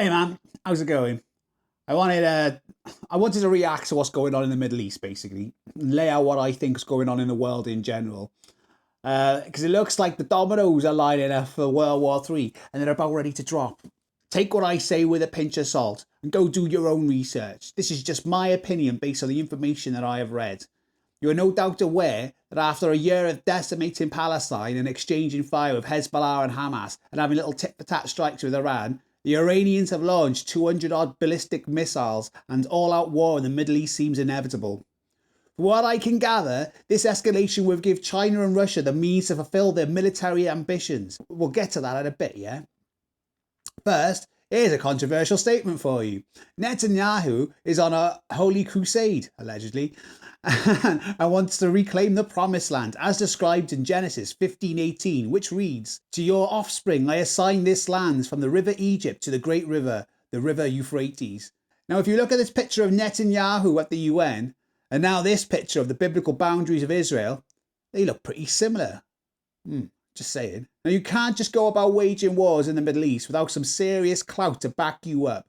Hey man, how's it going? I wanted I wanted to react to what's going on in the Middle East, basically, and lay out what I think is going on in the world in general. Because it looks like the dominoes are lining up for World War III, and they're about ready to drop. Take what I say with a pinch of salt, and go do your own research. This is just my opinion based on the information that I have read. You are no doubt aware that after a year of decimating Palestine and exchanging fire with Hezbollah and Hamas and having little tit-for-tat strikes with Iran, the Iranians have launched 200-odd ballistic missiles and all-out war in the Middle East seems inevitable. From what I can gather, this escalation will give China and Russia the means to fulfill their military ambitions. We'll get to that in a bit, yeah? First, here's a controversial statement for you. Netanyahu is on a holy crusade, allegedly, and wants to reclaim the promised land, as described in Genesis 15:18, which reads, "To your offspring I assign this land from the river Egypt to the great river, the river Euphrates." Now, if you look at this picture of Netanyahu at the UN, and now this picture of the biblical boundaries of Israel, they look pretty similar. Just saying. Now, you can't just go about waging wars in the Middle East without some serious clout to back you up.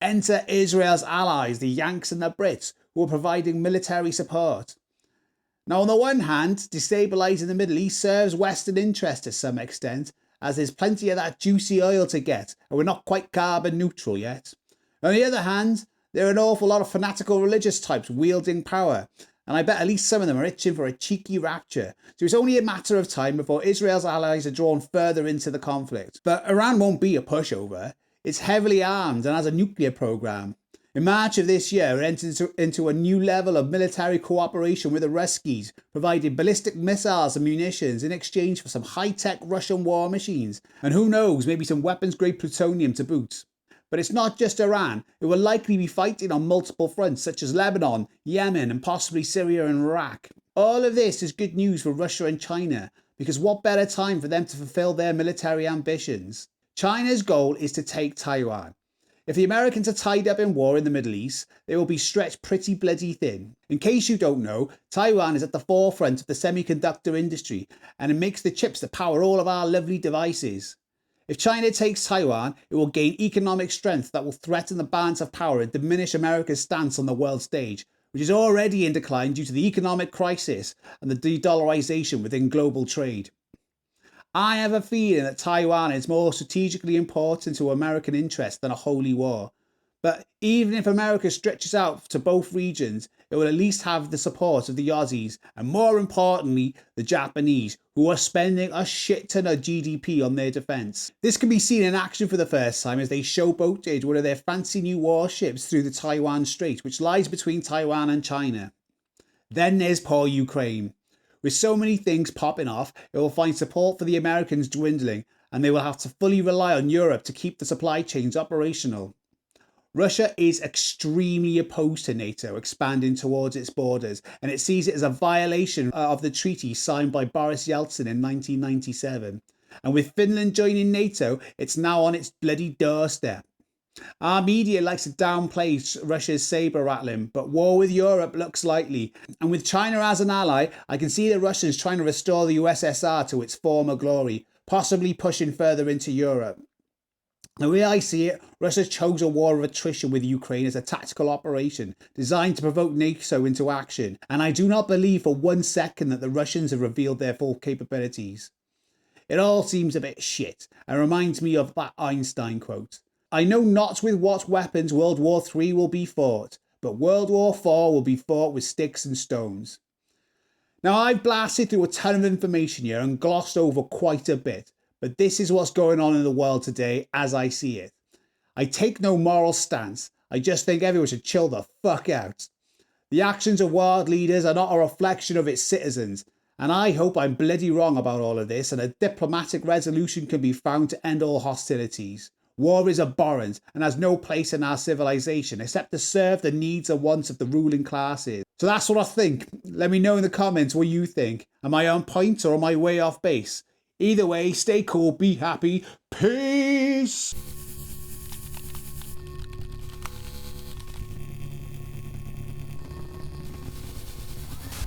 Enter Israel's allies, the Yanks and the Brits, who are providing military support. Now, on the one hand, destabilising the Middle East serves Western interests to some extent, as there's plenty of that juicy oil to get, and we're not quite carbon neutral yet. On the other hand, there are an awful lot of fanatical religious types wielding power, and I bet at least some of them are itching for a cheeky rapture. So it's only a matter of time before Israel's allies are drawn further into the conflict. But Iran won't be a pushover. It's heavily armed and has a nuclear program. In March of this year, it entered into a new level of military cooperation with the Ruskies, providing ballistic missiles and munitions in exchange for some high-tech Russian war machines, and who knows, maybe some weapons-grade plutonium to boot. But it's not just Iran. It will likely be fighting on multiple fronts, such as Lebanon, Yemen, and possibly Syria and Iraq. All of this is good news for Russia and China, because what better time for them to fulfill their military ambitions? China's goal is to take Taiwan. If the Americans are tied up in war in the Middle East, they will be stretched pretty bloody thin. In case you don't know, Taiwan is at the forefront of the semiconductor industry, and it makes the chips that power all of our lovely devices. If China takes Taiwan, it will gain economic strength that will threaten the balance of power and diminish America's stance on the world stage, which is already in decline due to the economic crisis and the de-dollarization within global trade. I have a feeling that Taiwan is more strategically important to American interests than a holy war. But even if America stretches out to both regions, it will at least have the support of the Aussies, and more importantly, the Japanese, who are spending a shit ton of GDP on their defence. This can be seen in action for the first time as they showboated one of their fancy new warships through the Taiwan Strait, which lies between Taiwan and China. Then there's poor Ukraine. With so many things popping off, it will find support for the Americans dwindling, and they will have to fully rely on Europe to keep the supply chains operational. Russia is extremely opposed to NATO expanding towards its borders, and it sees it as a violation of the treaty signed by Boris Yeltsin in 1997. And with Finland joining NATO, it's now on its bloody doorstep. Our media likes to downplay Russia's sabre rattling, but war with Europe looks likely. And with China as an ally, I can see the Russians trying to restore the USSR to its former glory, possibly pushing further into Europe. The way I see it, Russia chose a war of attrition with Ukraine as a tactical operation designed to provoke NATO into action, and I do not believe for 1 second that the Russians have revealed their full capabilities. It all seems a bit shit and reminds me of that Einstein quote. I know not with what weapons World War III will be fought, but World War IV will be fought with sticks and stones. Now, I've blasted through a ton of information here and glossed over quite a bit, but this is what's going on in the world today as I see it. I take no moral stance. I just think everyone should chill the fuck out. The actions of world leaders are not a reflection of its citizens, and I hope I'm bloody wrong about all of this and a diplomatic resolution can be found to end all hostilities. War is abhorrent and has no place in our civilization except to serve the needs and wants of the ruling classes. So that's what I think. Let me know in the comments what you think. Am I on point or am I way off base? Either way, stay cool, be happy, peace!